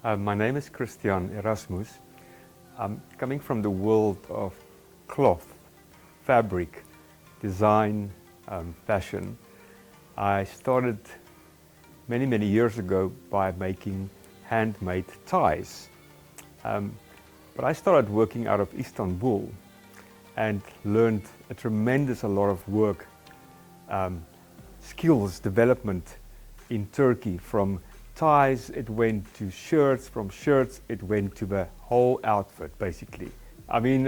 My name is Christiaan Erasmus. I'm coming from the world of cloth, fabric, design, fashion. I started many years ago by making handmade ties. But I started working out of Istanbul and learned a tremendous lot of work, skills development in Turkey. From ties it went to shirts, from shirts it went to the whole outfit basically. I mean,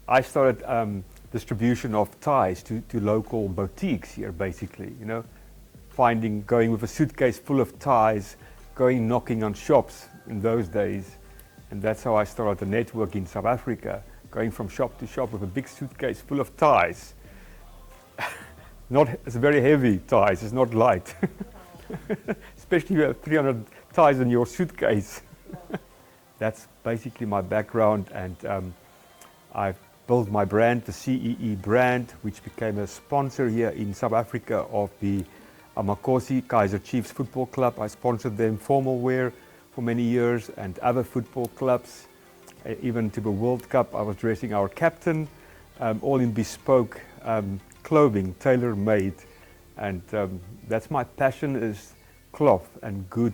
I started distribution of ties to local boutiques here basically, you know, going with a suitcase full of ties, going knocking on shops in those days. And that's how I started the network in South Africa, going from shop to shop with a big suitcase full of ties. It's very heavy ties, it's not light. Especially if you have 300 ties in your suitcase. That's basically my background, and I've built my brand, the CEE brand, which became a sponsor here in South Africa of the Amakosi Kaizer Chiefs Football Club. I sponsored them formal wear for many years and other football clubs. Even to the World Cup I was dressing our captain, all in bespoke clothing, tailor-made. And that's my passion, is cloth and good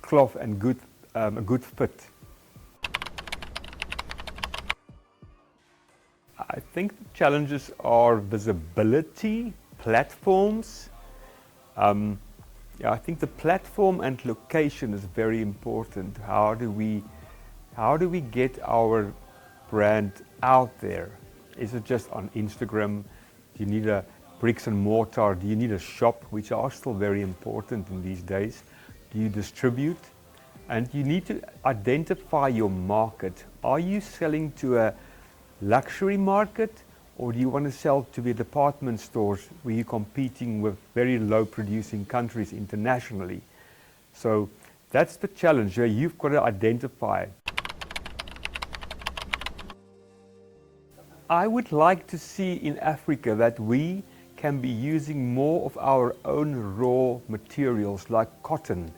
cloth and a good fit. I think the challenges are visibility, platforms. I think the platform and location is very important. How do we get our brand out there? Is it just on Instagram? Do you need a bricks and mortar? Do you need a shop, which are still very important in these days? Do you distribute? And you need to identify your market. Are you selling to a luxury market, or do you want to sell to the department stores where you're competing with very low producing countries internationally? So that's the challenge where you've got to identify. I would like to see in Africa that we can be using more of our own raw materials like cotton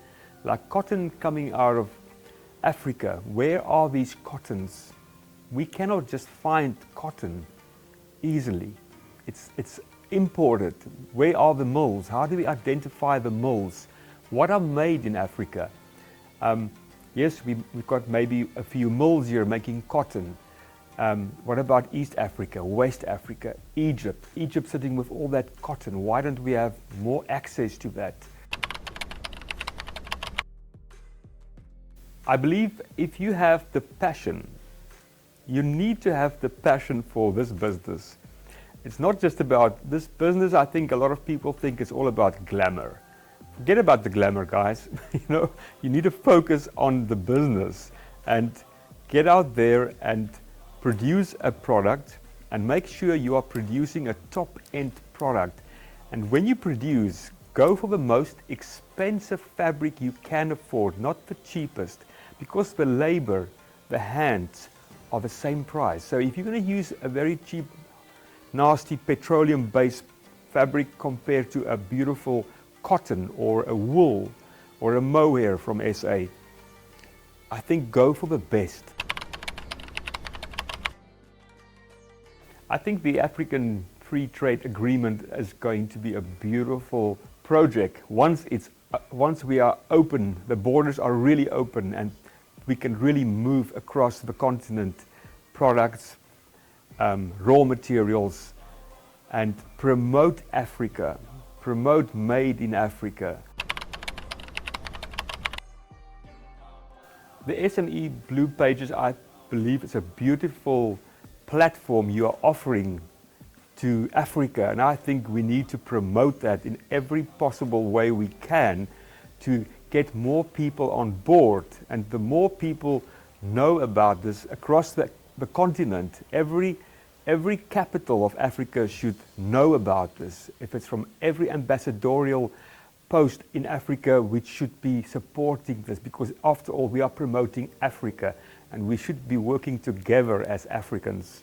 coming out of Africa. Where are these cottons? We cannot just find cotton easily. It's imported. Where are the mills? How do we identify the mills? What are made in Africa? Yes, we've got maybe a few mills here making cotton. What about East Africa, West Africa, Egypt? Egypt sitting with all that cotton. Why don't we have more access to that? I believe if you have the passion, you need to have the passion for this business. It's not just about this business. I think a lot of people think it's all about glamour. Forget about the glamour, guys. You need to focus on the business and get out there and produce a product, and make sure you are producing a top-end product. And when you produce, go for the most expensive fabric you can afford, not the cheapest, because the labor, the hands are the same price. So if you're going to use a very cheap, nasty petroleum-based fabric compared to a beautiful cotton or a wool or a mohair from SA, I think go for the best. I think the African Free Trade Agreement is going to be a beautiful project. Once we are open, the borders are really open, and we can really move across the continent products, raw materials, and promote Africa, promote made in Africa. The SME Blue Pages, I believe, is a beautiful platform you are offering to Africa, and I think we need to promote that in every possible way we can to get more people on board. And the more people know about this across the continent, every capital of Africa should know about this. If it's from every ambassadorial post in Africa, which should be supporting this, because after all we are promoting Africa and we should be working together as Africans.